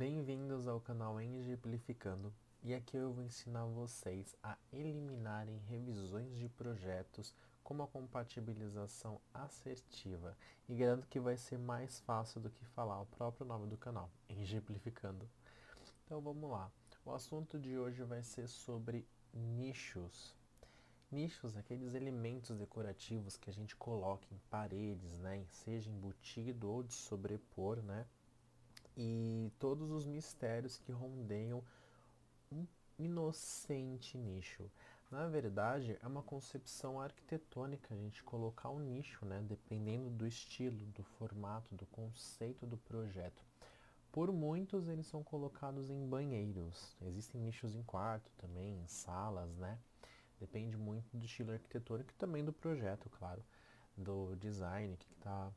Bem-vindos ao canal Engiplificando, e aqui eu vou ensinar vocês a eliminarem revisões de projetos com uma compatibilização assertiva, e garanto que vai ser mais fácil do que falar o próprio nome do canal, Engiplificando. Então vamos lá, o assunto de hoje vai ser sobre nichos. Nichos, aqueles elementos decorativos que a gente coloca em paredes, né, seja embutido ou de sobrepor, né, e todos os mistérios que rondeiam um inocente nicho. Na verdade, é uma concepção arquitetônica a gente colocar um nicho, né, dependendo do estilo, do formato, do conceito do projeto. Por muitos, eles são colocados em banheiros. Existem nichos em quarto também, em salas, né? Depende muito do estilo arquitetônico e também do projeto, claro, do design, que está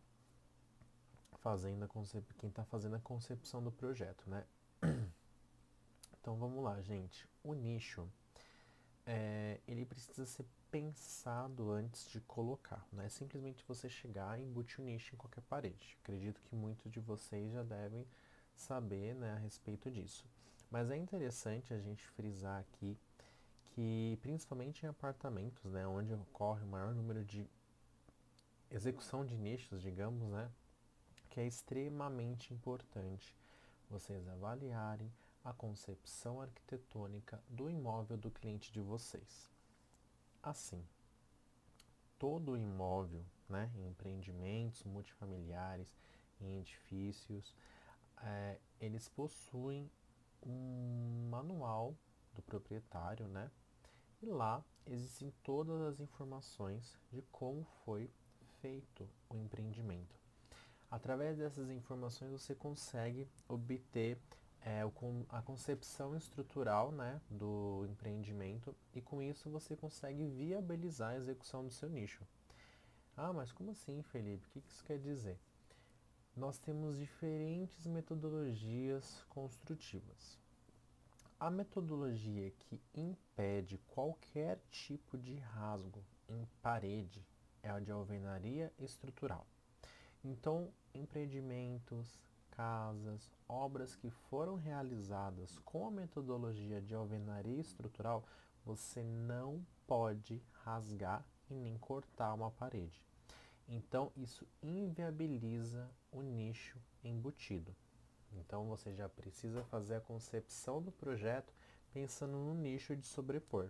fazendo quem está fazendo a concepção do projeto, né? Então vamos lá, gente. O nicho, ele precisa ser pensado antes de colocar. Não é simplesmente você chegar e embutir o nicho em qualquer parede. Acredito que muitos de vocês já devem saber, né, a respeito disso. Mas é interessante a gente frisar aqui que, principalmente em apartamentos, né, onde ocorre o maior número de execução de nichos, digamos, né, que é extremamente importante vocês avaliarem a concepção arquitetônica do imóvel do cliente de vocês. Assim, todo imóvel, né, em empreendimentos multifamiliares, em edifícios, eles possuem um manual do proprietário, né? E lá existem todas as informações de como foi feito o empreendimento. Através dessas informações você consegue obter a concepção estrutural, né, do empreendimento, e com isso você consegue viabilizar a execução do seu nicho. Ah, mas como assim, Felipe? O que isso quer dizer? Nós temos diferentes metodologias construtivas. A metodologia que impede qualquer tipo de rasgo em parede é a de alvenaria estrutural. Então, empreendimentos, casas, obras que foram realizadas com a metodologia de alvenaria estrutural, você não pode rasgar e nem cortar uma parede. Então, isso inviabiliza o nicho embutido. Então, você já precisa fazer a concepção do projeto pensando no nicho de sobrepor.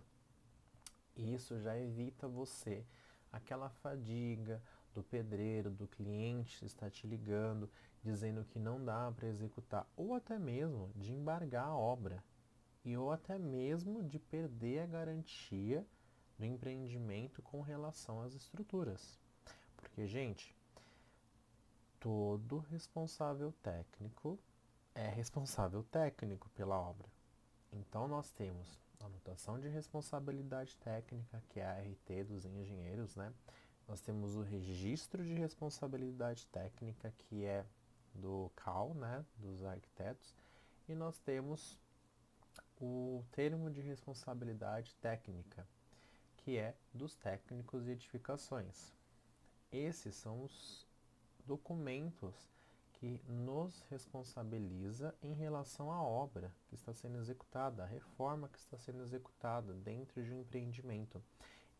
E isso já evita você aquela fadiga do pedreiro, do cliente estar te ligando, dizendo que não dá para executar, ou até mesmo de embargar a obra, e ou até mesmo de perder a garantia do empreendimento com relação às estruturas. Porque, gente, todo responsável técnico é responsável técnico pela obra. Então nós temos a anotação de responsabilidade técnica, que é a RT dos engenheiros, né? Nós temos o registro de responsabilidade técnica, que é do CAL, né, dos arquitetos, e nós temos o termo de responsabilidade técnica, que é dos técnicos de edificações. Esses são os documentos que nos responsabiliza em relação à obra que está sendo executada, à reforma que está sendo executada dentro de um empreendimento.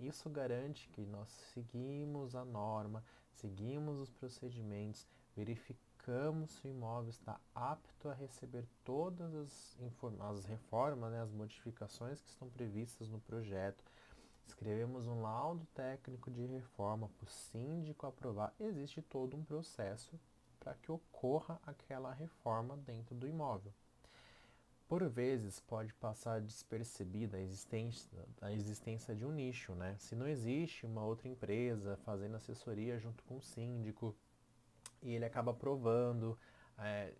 Isso garante que nós seguimos a norma, seguimos os procedimentos, verificamos se o imóvel está apto a receber todas as reformas, né, as modificações que estão previstas no projeto. Escrevemos um laudo técnico de reforma para o síndico aprovar. Existe todo um processo para que ocorra aquela reforma dentro do imóvel. Por vezes pode passar despercebida a existência de um nicho, né? Se não existe uma outra empresa fazendo assessoria junto com o síndico e ele acaba aprovando é,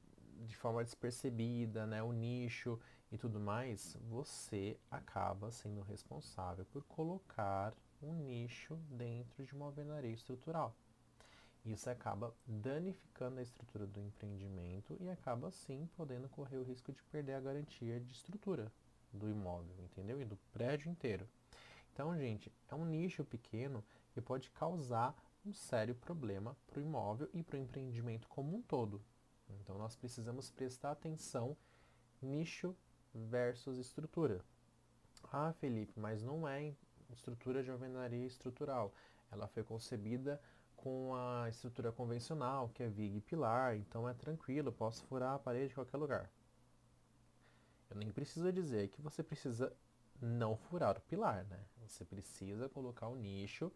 de forma despercebida, né, o nicho e tudo mais, você acaba sendo responsável por colocar um nicho dentro de uma alvenaria estrutural. Isso acaba danificando a estrutura do empreendimento e acaba sim podendo correr o risco de perder a garantia de estrutura do imóvel, entendeu? E do prédio inteiro. Então, gente, é um nicho pequeno que pode causar um sério problema para o imóvel e para o empreendimento como um todo. Então nós precisamos prestar atenção nicho versus estrutura. Ah, Felipe, mas não é estrutura de alvenaria estrutural. Ela foi concebida com a estrutura convencional, que é viga e pilar, então é tranquilo, posso furar a parede em qualquer lugar. Eu nem preciso dizer que você precisa não furar o pilar, né? Você precisa colocar o nicho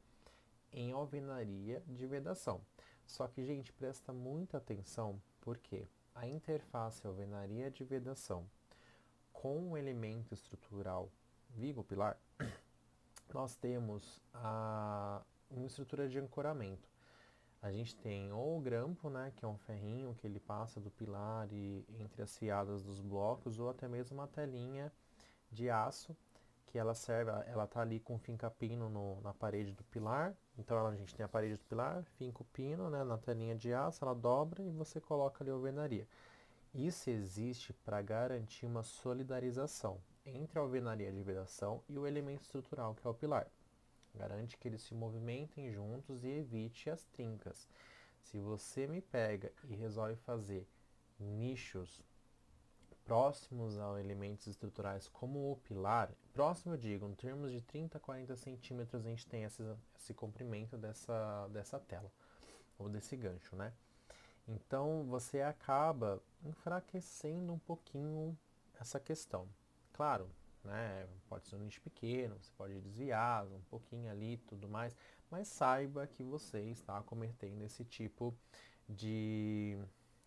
em alvenaria de vedação. Só que, gente, presta muita atenção porque a interface alvenaria de vedação com o elemento estrutural viga ou pilar, nós temos uma estrutura de ancoramento. A gente tem ou o grampo, né, que é um ferrinho que ele passa do pilar e entre as fiadas dos blocos, ou até mesmo uma telinha de aço que ela serve, ela tá ali com finca-pino na parede do pilar. Então a gente tem a parede do pilar, finca o pino, né, na telinha de aço, ela dobra e você coloca ali a alvenaria. Isso existe para garantir uma solidarização entre a alvenaria de vedação e o elemento estrutural que é o pilar. Garante que eles se movimentem juntos e evite as trincas. Se você me pega e resolve fazer nichos próximos a elementos estruturais como o pilar, próximo eu digo, em termos de 30 a 40 centímetros a gente tem esse comprimento dessa tela, ou desse gancho, né? Então você acaba enfraquecendo um pouquinho essa questão. Claro, né, pode ser um nicho pequeno, você pode desviar um pouquinho ali e tudo mais, mas saiba que você está cometendo esse tipo de,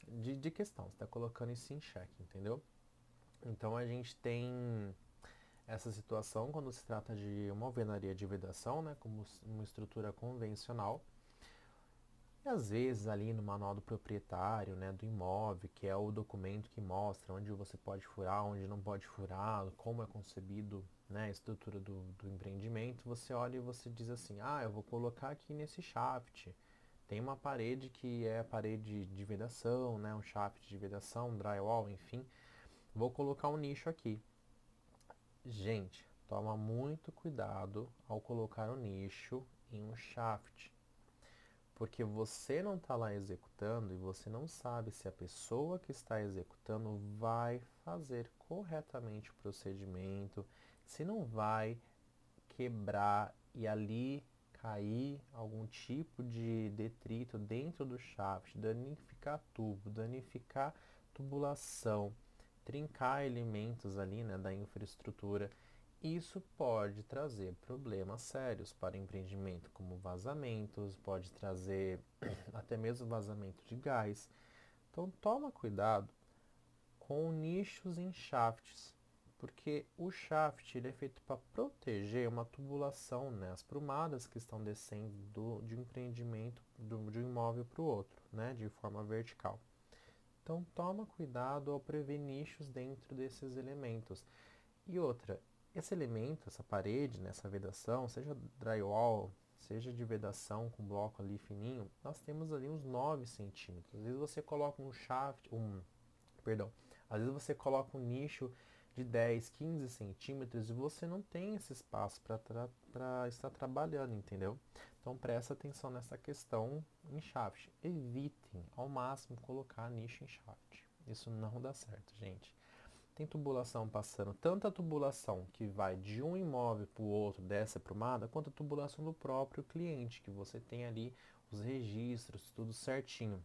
de questão, você está colocando isso em xeque, entendeu? Então a gente tem essa situação quando se trata de uma alvenaria de vedação, né, como uma estrutura convencional. E às vezes ali no manual do proprietário, né, do imóvel, que é o documento que mostra onde você pode furar, onde não pode furar, como é concebido, né, a estrutura do empreendimento, você olha e você diz assim, ah, eu vou colocar aqui nesse shaft. Tem uma parede que é a parede de vedação, né, um shaft de vedação, drywall, enfim. Vou colocar um nicho aqui. Gente, toma muito cuidado ao colocar o nicho em um shaft, porque você não está lá executando e você não sabe se a pessoa que está executando vai fazer corretamente o procedimento, se não vai quebrar e ali cair algum tipo de detrito dentro do shaft, danificar tubo, danificar tubulação, trincar elementos ali, né, da infraestrutura. Isso pode trazer problemas sérios para o empreendimento, como vazamentos, pode trazer até mesmo vazamento de gás. Então toma cuidado com nichos em shafts, porque o shaft ele é feito para proteger uma tubulação, né, as prumadas que estão descendo de um empreendimento de um imóvel para o outro, né, de forma vertical. Então toma cuidado ao prever nichos dentro desses elementos. E outra, esse elemento, essa parede, né, essa vedação, seja drywall, seja de vedação com bloco ali fininho, nós temos ali uns 9 centímetros. Às vezes você coloca um shaft, perdão, às vezes você coloca um nicho de 10, 15 centímetros e você não tem esse espaço para estar trabalhando, entendeu? Então presta atenção nessa questão em shaft. Evitem ao máximo colocar nicho em shaft. Isso não dá certo, gente. Tem tubulação passando, tanta tubulação que vai de um imóvel para o outro dessa prumada, quanto a tubulação do próprio cliente, que você tem ali os registros, tudo certinho.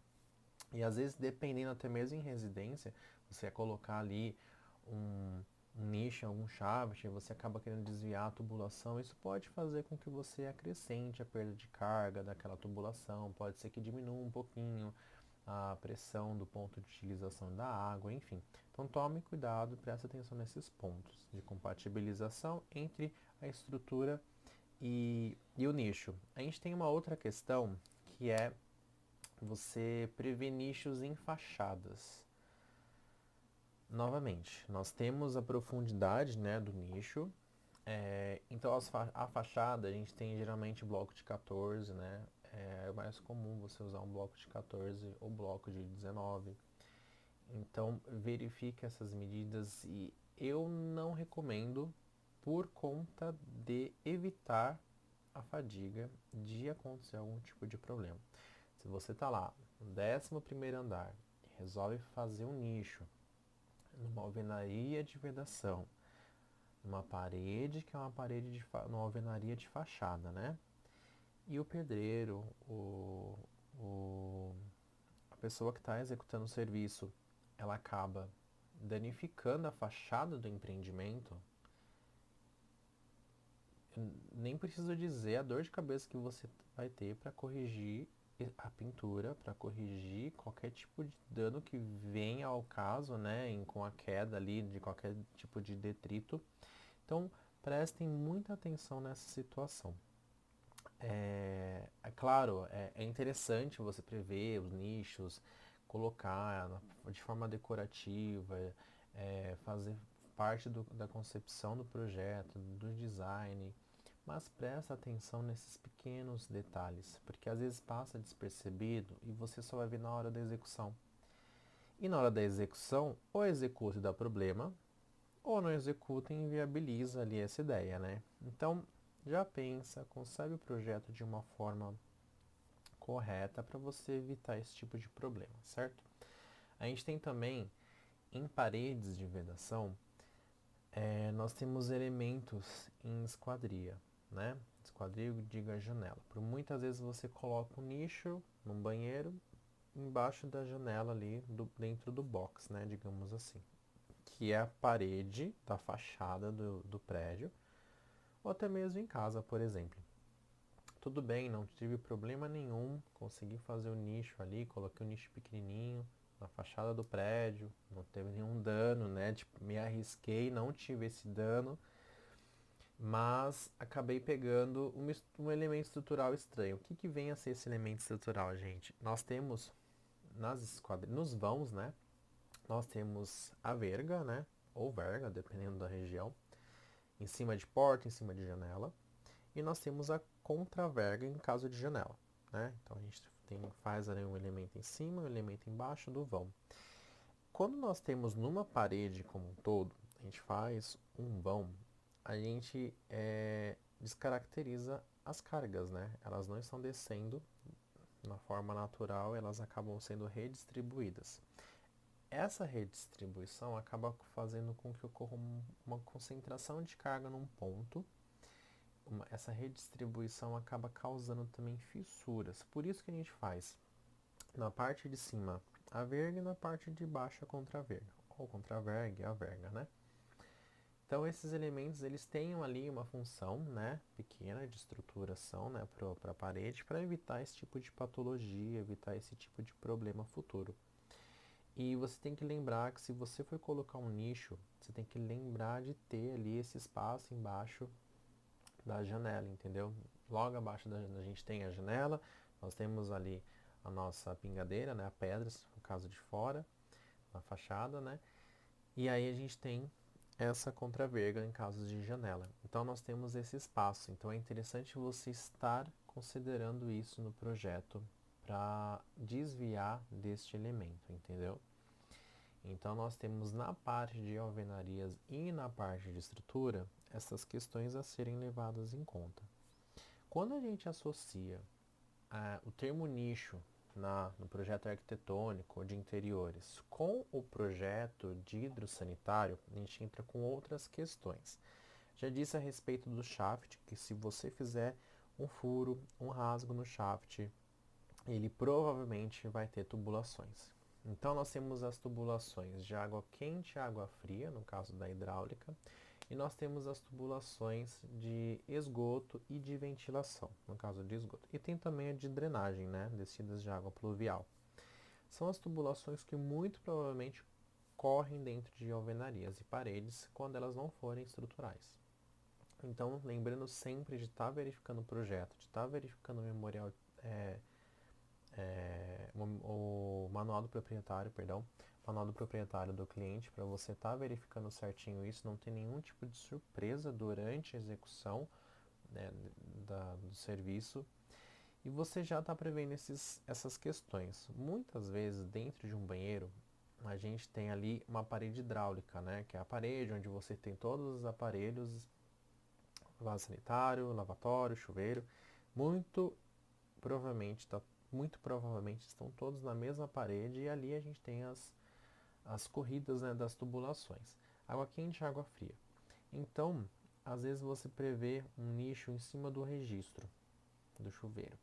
E às vezes, dependendo até mesmo em residência, você quer colocar ali um nicho, algum shaft, você acaba querendo desviar a tubulação, isso pode fazer com que você acrescente a perda de carga daquela tubulação, pode ser que diminua um pouquinho a pressão do ponto de utilização da água, enfim. Então tome cuidado e preste atenção nesses pontos de compatibilização entre a estrutura e o nicho. A gente tem uma outra questão que é você prever nichos em fachadas. Novamente, nós temos a profundidade, né, do nicho. Então a fachada a gente tem geralmente bloco de 14, né? É mais comum você usar um bloco de 14 ou bloco de 19. Então verifique essas medidas e eu não recomendo por conta de evitar a fadiga de acontecer algum tipo de problema. Se você está lá no 11º andar, resolve fazer um nicho numa alvenaria de vedação, numa parede que é uma parede uma alvenaria de fachada, né? E o pedreiro, o, a pessoa que está executando o serviço, ela acaba danificando a fachada do empreendimento. Nem preciso dizer a dor de cabeça que você vai ter para corrigir a pintura, para corrigir qualquer tipo de dano que venha ao caso, né, com a queda ali de qualquer tipo de detrito. Então, prestem muita atenção nessa situação. É claro, é interessante você prever os nichos, colocar de forma decorativa, fazer parte da concepção do projeto, do design, mas presta atenção nesses pequenos detalhes, porque às vezes passa despercebido e você só vai ver na hora da execução. E na hora da execução, ou executa e dá problema, ou não executa e inviabiliza ali essa ideia, né? Então, já pensa, concebe o projeto de uma forma correta para você evitar esse tipo de problema, certo? A gente tem também, em paredes de vedação, nós temos elementos em esquadria, né? Esquadria, diga janela. Por muitas vezes você coloca um nicho num banheiro embaixo da janela ali, dentro do box, né? Digamos assim. Que é a parede da fachada do prédio, ou até mesmo em casa, por exemplo. Tudo bem, não tive problema nenhum, consegui fazer o nicho ali, coloquei um nicho pequenininho na fachada do prédio, não teve nenhum dano, né? Tipo, me arrisquei, não tive esse dano, mas acabei pegando um elemento estrutural estranho. O que vem a ser esse elemento estrutural, gente? Nós temos nos vãos, né? Nós temos a verga, né? Ou verga, dependendo da região, em cima de porta, em cima de janela. E nós temos a contraverga em caso de janela, né? Então a gente faz ali um elemento em cima, um elemento embaixo do vão. Quando nós temos numa parede como um todo, a gente faz um vão, a gente descaracteriza as cargas, né? Elas não estão descendo na forma natural, elas acabam sendo redistribuídas. Essa redistribuição acaba fazendo com que ocorra uma concentração de carga num ponto. Essa redistribuição acaba causando também fissuras. Por isso que a gente faz na parte de cima a verga e na parte de baixo a contraverga. Ou contraverga e a verga, né? Então esses elementos eles têm ali uma função, né, pequena de estruturação, né, para a parede, para evitar esse tipo de patologia, evitar esse tipo de problema futuro. E você tem que lembrar que se você for colocar um nicho, você tem que lembrar de ter ali esse espaço embaixo da janela, entendeu? Logo abaixo da gente tem a janela, nós temos ali a nossa pingadeira, né, a pedras, no caso de fora, na fachada, né? E aí a gente tem essa contraverga em casos de janela. Então nós temos esse espaço. Então é interessante você estar considerando isso no projeto para desviar deste elemento, entendeu? Então nós temos na parte de alvenarias e na parte de estrutura essas questões a serem levadas em conta. Quando a gente associa o termo nicho no projeto arquitetônico de interiores com o projeto de hidrossanitário, a gente entra com outras questões. Já disse a respeito do shaft, que se você fizer um furo, um rasgo no shaft, ele provavelmente vai ter tubulações. Então nós temos as tubulações de água quente e água fria, no caso da hidráulica, e nós temos as tubulações de esgoto e de ventilação, no caso de esgoto. E tem também a de drenagem, né, descidas de água pluvial. São as tubulações que muito provavelmente correm dentro de alvenarias e paredes quando elas não forem estruturais. Então, lembrando sempre de estar verificando o projeto, de estar verificando o memorial, o manual do proprietário, perdão, manual do proprietário do cliente, para você estar verificando certinho isso, não ter nenhum tipo de surpresa durante a execução, né, do serviço. E você já está prevendo essas questões. Muitas vezes, dentro de um banheiro, a gente tem ali uma parede hidráulica, né, que é a parede onde você tem todos os aparelhos, vaso sanitário, lavatório, chuveiro. Muito provavelmente está muito provavelmente estão todos na mesma parede e ali a gente tem as corridas, né, das tubulações. Água quente e água fria. Então, às vezes você prevê um nicho em cima do registro do chuveiro.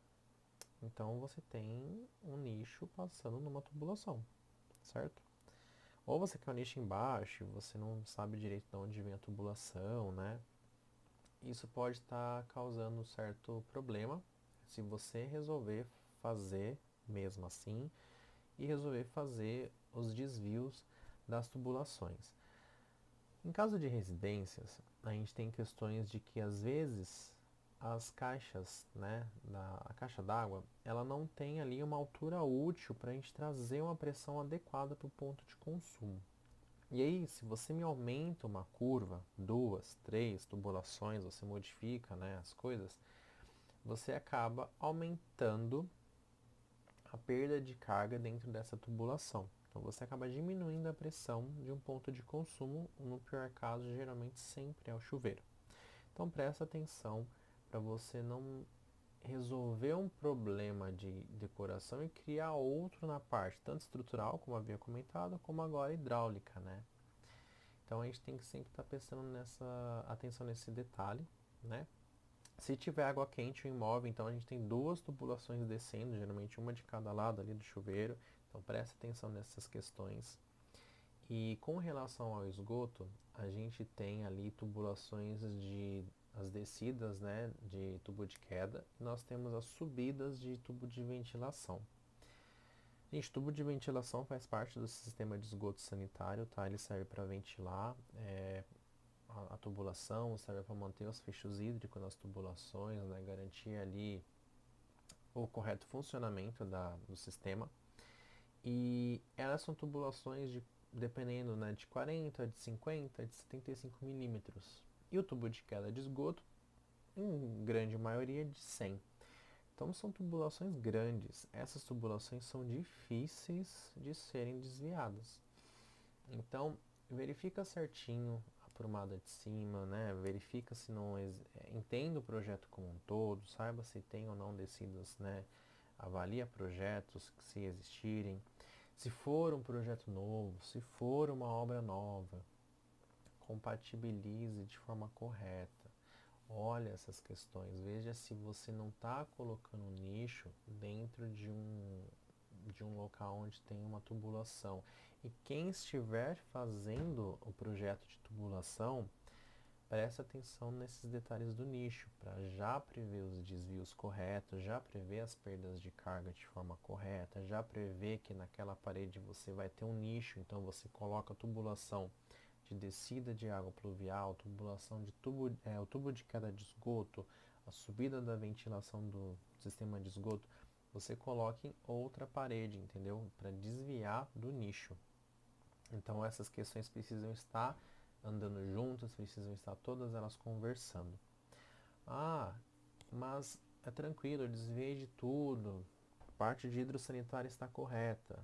Então você tem um nicho passando numa tubulação, certo? Ou você quer um nicho embaixo e você não sabe direito de onde vem a tubulação, né? Isso pode estar causando um certo problema se você resolver fazer mesmo assim e resolver fazer os desvios das tubulações. Em caso de residências, a gente tem questões de que às vezes as caixas, né, a caixa d'água, ela não tem ali uma altura útil para a gente trazer uma pressão adequada para o ponto de consumo. E aí, se você me aumenta uma curva, duas, três tubulações, você modifica, né, as coisas, você acaba aumentando a perda de carga dentro dessa tubulação. Então você acaba diminuindo a pressão de um ponto de consumo, no pior caso, geralmente sempre é o chuveiro. Então presta atenção para você não resolver um problema de decoração e criar outro na parte, tanto estrutural, como havia comentado, como agora hidráulica, né? Então a gente tem que sempre estar prestando atenção nesse detalhe, né? Se tiver água quente o imóvel, então a gente tem duas tubulações descendo, geralmente uma de cada lado ali do chuveiro. Então preste atenção nessas questões. E com relação ao esgoto, a gente tem ali tubulações de as descidas, né, de tubo de queda, e nós temos as subidas de tubo de ventilação. Gente, tubo de ventilação faz parte do sistema de esgoto sanitário, tá? Ele serve para ventilar a tubulação, serve para manter os fechos hídricos nas tubulações, né? Garantir ali o correto funcionamento do sistema. E elas são tubulações dependendo, né, de 40, de 50, de 75 milímetros. E o tubo de queda de esgoto, em grande maioria, de 100. Então são tubulações grandes. Essas tubulações são difíceis de serem desviadas. Então verifica certinho a prumada de cima, né? Verifica se não entenda o projeto como um todo, saiba se tem ou não descidas, né? Avalia projetos se existirem. Se for um projeto novo, se for uma obra nova, compatibilize de forma correta. Olha essas questões, veja se você não está colocando um nicho dentro de um local onde tem uma tubulação. E quem estiver fazendo o projeto de tubulação, preste atenção nesses detalhes do nicho, para já prever os desvios corretos, já prever as perdas de carga de forma correta, já prever que naquela parede você vai ter um nicho, então você coloca a tubulação de descida de água pluvial, tubulação de o tubo de queda de esgoto, a subida da ventilação do sistema de esgoto, você coloca em outra parede, entendeu? Para desviar do nicho. Então essas questões precisam estar andando juntas, precisam estar todas elas conversando. Ah, mas é tranquilo, eu desviei de tudo, a parte de hidrossanitária está correta,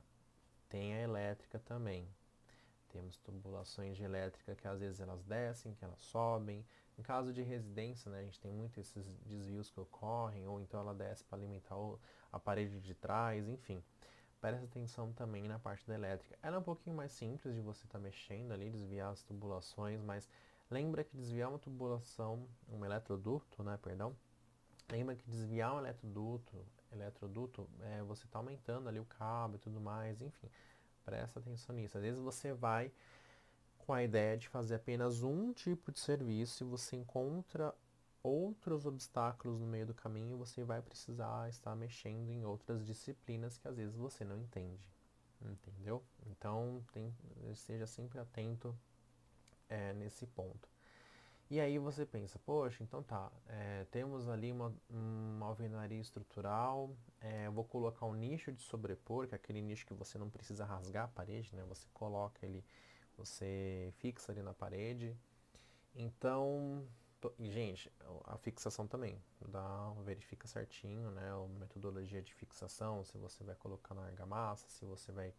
tem a elétrica também. Temos tubulações de elétrica que às vezes elas descem, que elas sobem. Em caso de residência, né, a gente tem muito esses desvios que ocorrem, ou então ela desce para alimentar a parede de trás, enfim. Presta atenção também na parte da elétrica. Ela é um pouquinho mais simples de você estar mexendo ali, desviar as tubulações, mas lembra que desviar uma tubulação, um eletroduto, né, perdão, lembra que desviar um eletroduto você está aumentando ali o cabo e tudo mais, enfim. Presta atenção nisso. Às vezes você vai com a ideia de fazer apenas um tipo de serviço e você encontra outros obstáculos no meio do caminho, você vai precisar estar mexendo em outras disciplinas que às vezes você não entende. Entendeu? Então esteja sempre atento nesse ponto. E aí você pensa, poxa, então tá, temos ali uma alvenaria estrutural, eu vou colocar um nicho de sobrepor, que é aquele nicho que você não precisa rasgar a parede, né? Você coloca ele, você fixa ali na parede. Então, e, gente, a fixação também, verifica certinho, né? A metodologia de fixação, se você vai colocar na argamassa, se você vai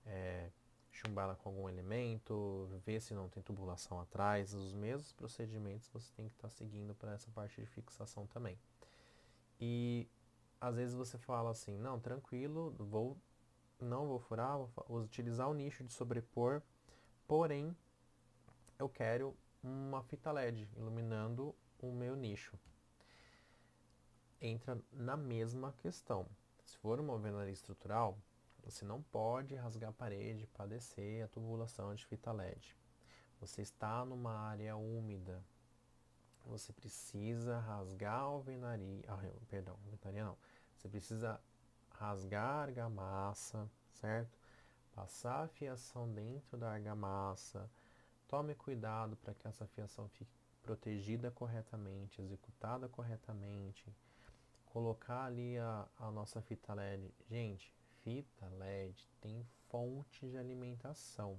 é, chumbar ela com algum elemento, ver se não tem tubulação atrás, os mesmos procedimentos você tem que estar seguindo para essa parte de fixação também. E às vezes você fala assim, não, tranquilo, não vou furar, vou utilizar o nicho de sobrepor, porém eu quero uma fita LED iluminando o meu nicho. Entra na mesma questão. Se for uma alvenaria estrutural, você não pode rasgar a parede para descer a tubulação de fita LED. Você está numa área úmida, você precisa rasgar a alvenaria, perdão, alvenaria não. Você precisa rasgar a argamassa, certo? Passar a fiação dentro da argamassa. Tome cuidado para que essa fiação fique protegida corretamente, executada corretamente. Colocar ali a nossa fita LED. Gente, fita LED tem fonte de alimentação.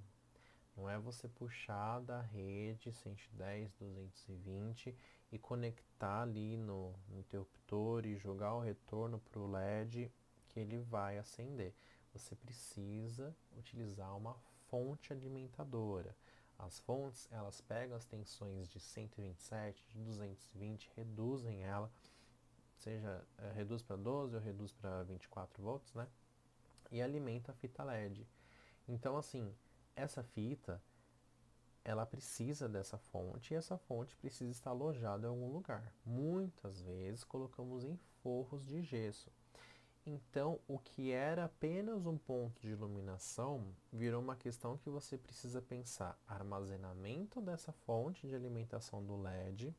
Não é você puxar da rede 110, 220 e conectar ali no interruptor e jogar o retorno para o LED que ele vai acender. Você precisa utilizar uma fonte alimentadora. As fontes, elas pegam as tensões de 127, de 220, reduzem ela, seja reduz para 12 ou reduz para 24 volts, né? E alimenta a fita LED. Então, assim, essa fita ela precisa dessa fonte e essa fonte precisa estar alojada em algum lugar. Muitas vezes colocamos em forros de gesso. Então, o que era apenas um ponto de iluminação virou uma questão que você precisa pensar armazenamento dessa fonte de alimentação do LED,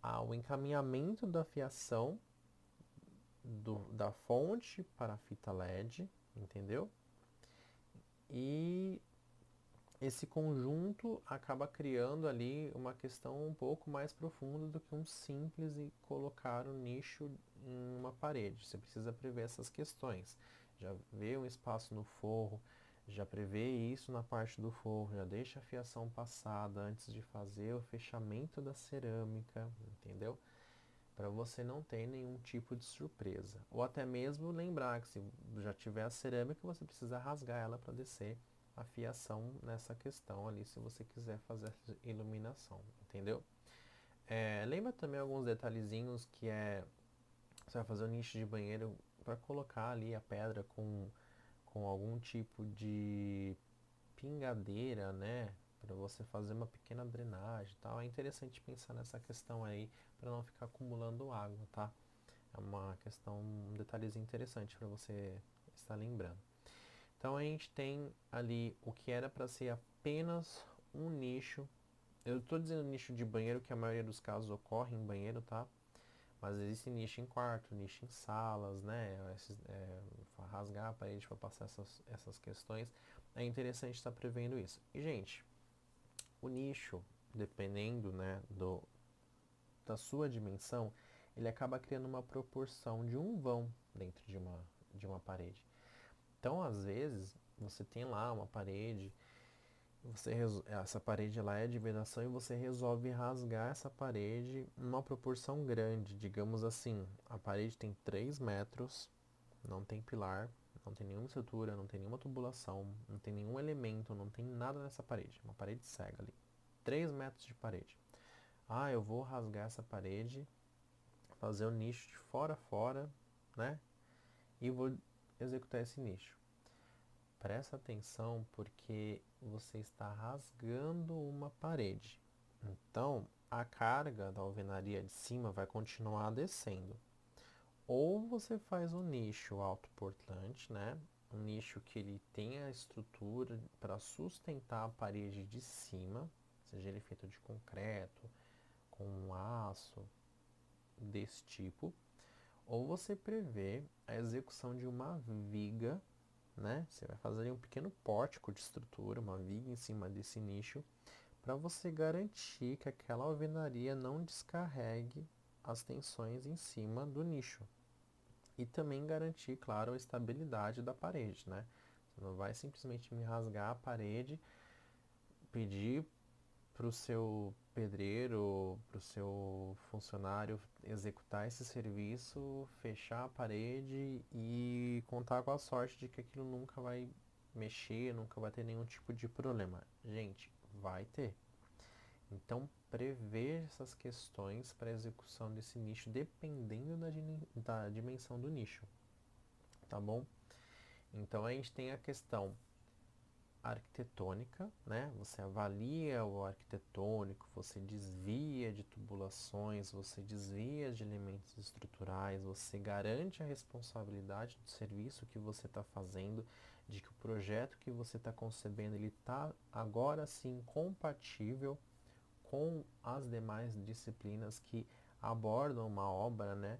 ao encaminhamento da fiação da fonte para a fita LED, entendeu? E esse conjunto acaba criando ali uma questão um pouco mais profunda do que um simples e colocar o nicho em uma parede. Você precisa prever essas questões. Já vê um espaço no forro, já prevê isso na parte do forro, já deixa a fiação passada antes de fazer o fechamento da cerâmica, entendeu? Para você não ter nenhum tipo de surpresa. Ou até mesmo lembrar que se já tiver a cerâmica, você precisa rasgar ela para descer a fiação nessa questão ali, se você quiser fazer essa iluminação, entendeu? Lembra também alguns detalhezinhos que você vai fazer um nicho de banheiro para colocar ali a pedra com algum tipo de pingadeira, né? Para você fazer uma pequena drenagem e tal. É interessante pensar nessa questão aí para não ficar acumulando água, tá? É uma questão, um detalhezinho interessante para você estar lembrando. Então a gente tem ali o que era para ser apenas um nicho. Eu estou dizendo nicho de banheiro, que a maioria dos casos ocorre em banheiro, tá? Mas existe nicho em quarto, nicho em salas, né? Rasgar a parede para passar essas questões. É interessante estar prevendo isso. E, gente, o nicho, dependendo, né, da sua dimensão, ele acaba criando uma proporção de um vão dentro de uma parede. Então, às vezes, você tem lá uma parede, essa parede lá é de vedação e você resolve rasgar essa parede numa proporção grande. Digamos assim, a parede tem 3 metros, não tem pilar, não tem nenhuma estrutura, não tem nenhuma tubulação, não tem nenhum elemento, não tem nada nessa parede. Uma parede cega ali. 3 metros de parede. Ah, eu vou rasgar essa parede, fazer o nicho de fora a fora, né? E vou executar esse nicho. Presta atenção porque você está rasgando uma parede. Então, a carga da alvenaria de cima vai continuar descendo. Ou você faz um nicho autoportante, né? Um nicho que ele tenha a estrutura para sustentar a parede de cima, seja ele feito de concreto, com um aço, desse tipo. Ou você prevê a execução de uma viga, né? Você vai fazer um pequeno pórtico de estrutura, uma viga em cima desse nicho, para você garantir que aquela alvenaria não descarregue as tensões em cima do nicho. E também garantir, claro, a estabilidade da parede, né? Você não vai simplesmente me rasgar a parede, pedir para o seu pedreiro, para o seu funcionário executar esse serviço, fechar a parede e contar com a sorte de que aquilo nunca vai mexer, nunca vai ter nenhum tipo de problema. Gente, vai ter. Então, prever essas questões para execução desse nicho, dependendo da dimensão do nicho, tá bom? Então, a gente tem a questão arquitetônica, né? Você avalia o arquitetônico, você desvia de tubulações, você desvia de elementos estruturais, você garante a responsabilidade do serviço que você está fazendo, de que o projeto que você está concebendo ele está agora sim compatível com as demais disciplinas que abordam uma obra, né?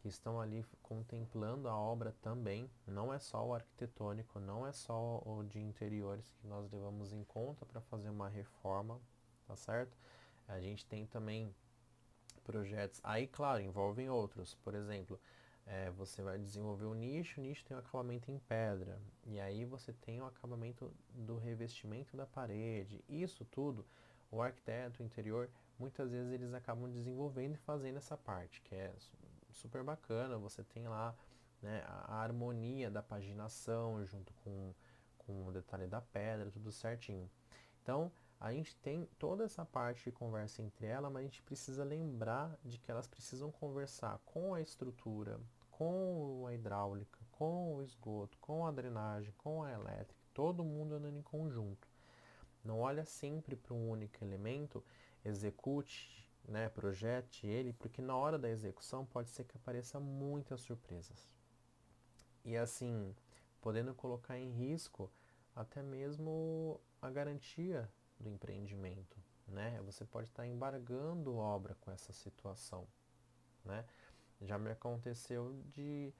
Que estão ali contemplando a obra também. Não é só o arquitetônico, não é só o de interiores que nós levamos em conta para fazer uma reforma, tá certo? A gente tem também projetos, aí claro, envolvem outros. Por exemplo, você vai desenvolver o nicho tem o acabamento em pedra, e aí você tem o acabamento do revestimento da parede. Isso tudo, o arquiteto o interior, muitas vezes eles acabam desenvolvendo e fazendo essa parte, que é super bacana. Você tem lá, né, a harmonia da paginação junto com o detalhe da pedra, tudo certinho. Então, a gente tem toda essa parte que conversa entre elas, mas a gente precisa lembrar de que elas precisam conversar com a estrutura, com a hidráulica, com o esgoto, com a drenagem, com a elétrica, todo mundo andando em conjunto. Não olha sempre para um único elemento, execute, né, projete ele, porque na hora da execução pode ser que apareça muitas surpresas. E assim, podendo colocar em risco até mesmo a garantia do empreendimento, né? Você pode estar embargando obra com essa situação, né? Já me aconteceu de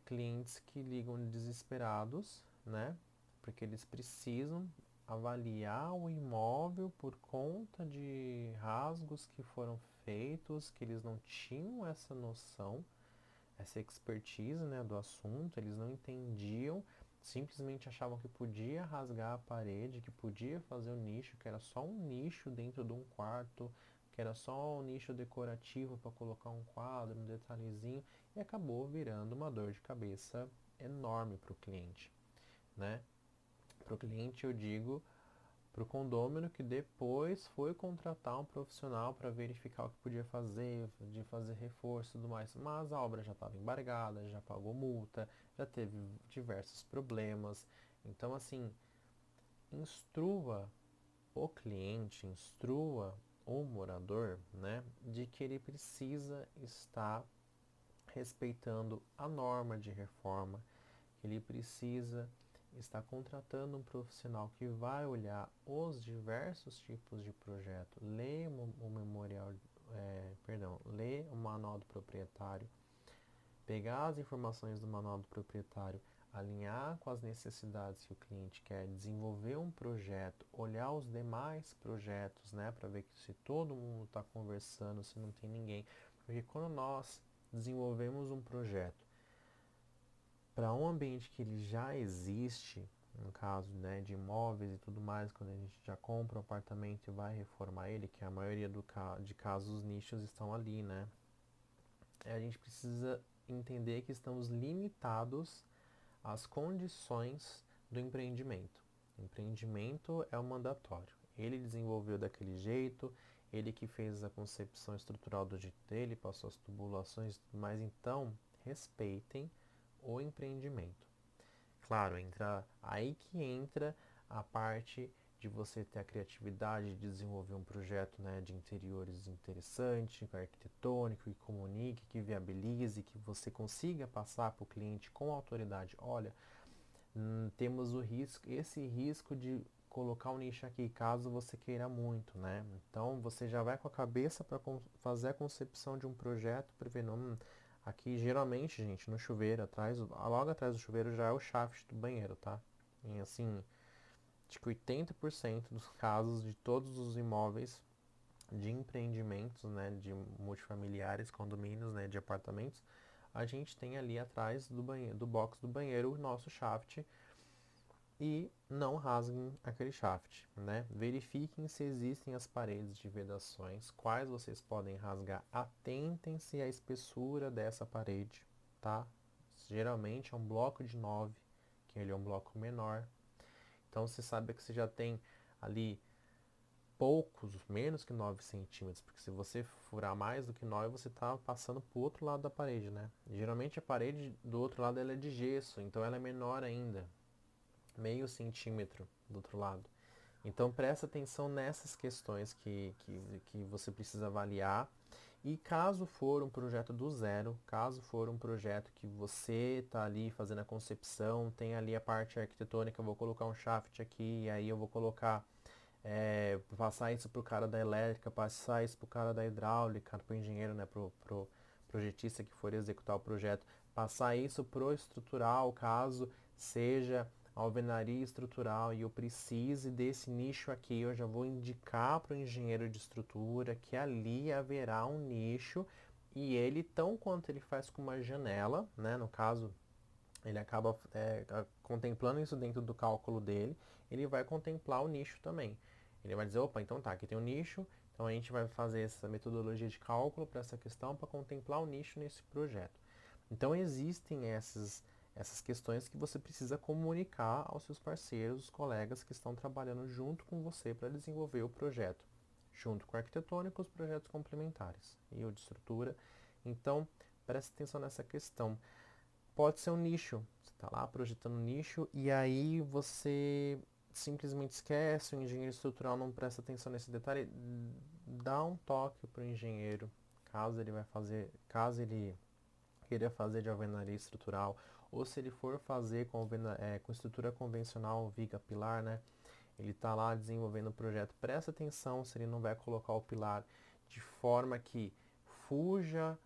clientes que ligam desesperados, né? Porque eles precisam avaliar o imóvel por conta de rasgos que foram feitos, que eles não tinham essa noção, essa expertise, né, do assunto, eles não entendiam, simplesmente achavam que podia rasgar a parede, que podia fazer o nicho, que era só um nicho dentro de um quarto, que era só um nicho decorativo para colocar um quadro, um detalhezinho, e acabou virando uma dor de cabeça enorme para o cliente, né? Para o cliente eu digo para o condômino que depois foi contratar um profissional para verificar o que podia fazer, de fazer reforço e tudo mais. Mas a obra já estava embargada, já pagou multa, já teve diversos problemas. Então, assim, instrua o cliente, instrua o morador, né, de que ele precisa estar respeitando a norma de reforma, que ele precisa estar contratando um profissional que vai olhar os diversos tipos de projeto, ler o memorial, ler o manual do proprietário, pegar as informações do manual do proprietário, alinhar com as necessidades que o cliente quer, desenvolver um projeto, olhar os demais projetos, né, para ver que se todo mundo está conversando, se não tem ninguém, porque quando nós desenvolvemos um projeto para um ambiente que ele já existe, no caso, né, de imóveis e tudo mais, quando a gente já compra um apartamento e vai reformar ele, que a maioria de casos os nichos estão ali, né? A gente precisa entender que estamos limitados às condições do empreendimento. O empreendimento é o mandatório. Ele desenvolveu daquele jeito, ele que fez a concepção estrutural do jeito dele, passou as tubulações, mas então respeitem o empreendimento. Claro, entra aí que entra a parte de você ter a criatividade de desenvolver um projeto, né, de interiores interessante, arquitetônico, que comunique, que viabilize, que você consiga passar para o cliente com autoridade. Olha, temos o risco, esse risco de colocar um nicho aqui, caso você queira muito, né? Então você já vai com a cabeça para fazer a concepção de um projeto, prevendo, aqui geralmente, gente, no chuveiro, logo atrás do chuveiro já é o shaft do banheiro, tá? E assim, acho que 80% dos casos de todos os imóveis de empreendimentos, né, de multifamiliares, condomínios, né, de apartamentos, a gente tem ali atrás do banheiro, do box do banheiro, o nosso shaft, e não rasguem aquele shaft, né? Verifiquem se existem as paredes de vedações, quais vocês podem rasgar. Atentem-se à espessura dessa parede, tá? Geralmente é um bloco de 9, que ele é um bloco menor. Então você sabe que você já tem ali poucos, menos que 9 centímetros, porque se você furar mais do que 9, você está passando para o outro lado da parede, né? Geralmente a parede do outro lado ela é de gesso, então ela é menor ainda, meio centímetro do outro lado. Então presta atenção nessas questões que você precisa avaliar. E caso for um projeto do zero, caso for um projeto que você está ali fazendo a concepção, tem ali a parte arquitetônica, eu vou colocar um shaft aqui, aí eu vou colocar, passar isso para o cara da elétrica, passar isso para o cara da hidráulica, para o engenheiro, né, pro projetista que for executar o projeto, passar isso pro estrutural, caso seja alvenaria estrutural e eu precise desse nicho aqui, eu já vou indicar para o engenheiro de estrutura que ali haverá um nicho e ele, tão quanto ele faz com uma janela, né, no caso, ele acaba contemplando isso dentro do cálculo dele, ele vai contemplar o nicho também. Ele vai dizer, opa, então tá, aqui tem um nicho, então a gente vai fazer essa metodologia de cálculo para essa questão para contemplar o nicho nesse projeto. Então existem essas questões que você precisa comunicar aos seus parceiros, os colegas que estão trabalhando junto com você para desenvolver o projeto, junto com o arquitetônico, os projetos complementares e o de estrutura. Então, preste atenção nessa questão. Pode ser um nicho, você está lá projetando um nicho e aí você simplesmente esquece, o engenheiro estrutural não presta atenção nesse detalhe, dá um toque para o engenheiro, caso ele queira fazer de alvenaria estrutural, ou se ele for fazer com estrutura convencional, viga pilar, né? Ele está lá desenvolvendo o projeto. Presta atenção se ele não vai colocar o pilar de forma que fuja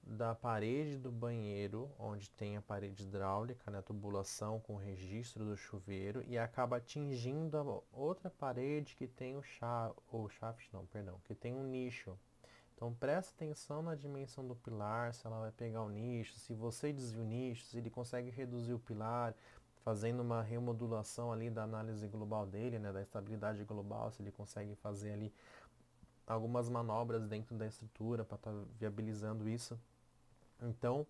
da parede do banheiro, onde tem a parede hidráulica, né, a tubulação com o registro do chuveiro, e acaba atingindo a outra parede que tem o shaft, não, perdão, que tem um nicho. Então presta atenção na dimensão do pilar, se ela vai pegar o nicho, se você desvia o nicho, se ele consegue reduzir o pilar, fazendo uma remodulação ali da análise global dele, né, da estabilidade global, se ele consegue fazer ali algumas manobras dentro da estrutura para estar viabilizando isso. Então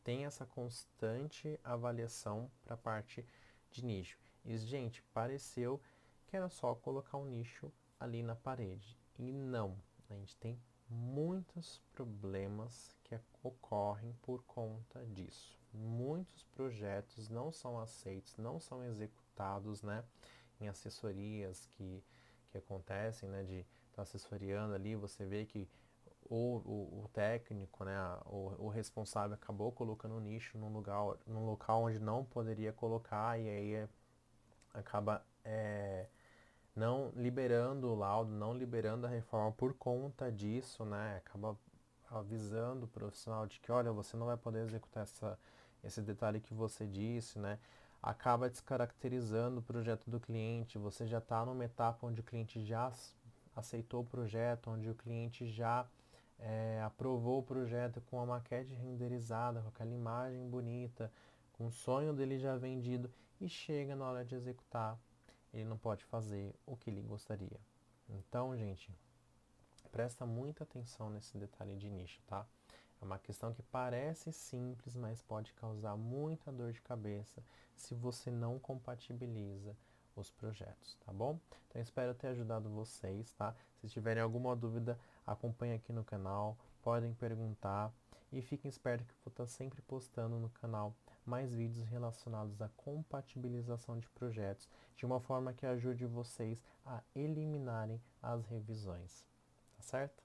tem essa constante avaliação para a parte de nicho. E, gente, pareceu que era só colocar um nicho ali na parede. E não, a gente tem muitos problemas que ocorrem por conta disso. Muitos projetos não são aceitos, não são executados, né, em assessorias que acontecem, né, de estar tá assessoriando ali, você vê que o técnico, né, o responsável acabou colocando o nicho num local onde não poderia colocar e aí acaba não liberando o laudo, não liberando a reforma por conta disso, né? Acaba avisando o profissional de que, olha, você não vai poder executar esse detalhe que você disse, né? Acaba descaracterizando o projeto do cliente, você já está numa etapa onde o cliente já aceitou o projeto, onde o cliente já aprovou o projeto com a maquete renderizada, com aquela imagem bonita, com o sonho dele já vendido e chega na hora de executar, ele não pode fazer o que ele gostaria. Então, gente, presta muita atenção nesse detalhe de nicho, tá? É uma questão que parece simples, mas pode causar muita dor de cabeça se você não compatibiliza os projetos, tá bom? Então espero ter ajudado vocês, tá? Se tiverem alguma dúvida, acompanhe aqui no canal, podem perguntar e fiquem espertos que eu vou estar sempre postando no canal mais vídeos relacionados à compatibilização de projetos de uma forma que ajude vocês a eliminarem as revisões, tá certo?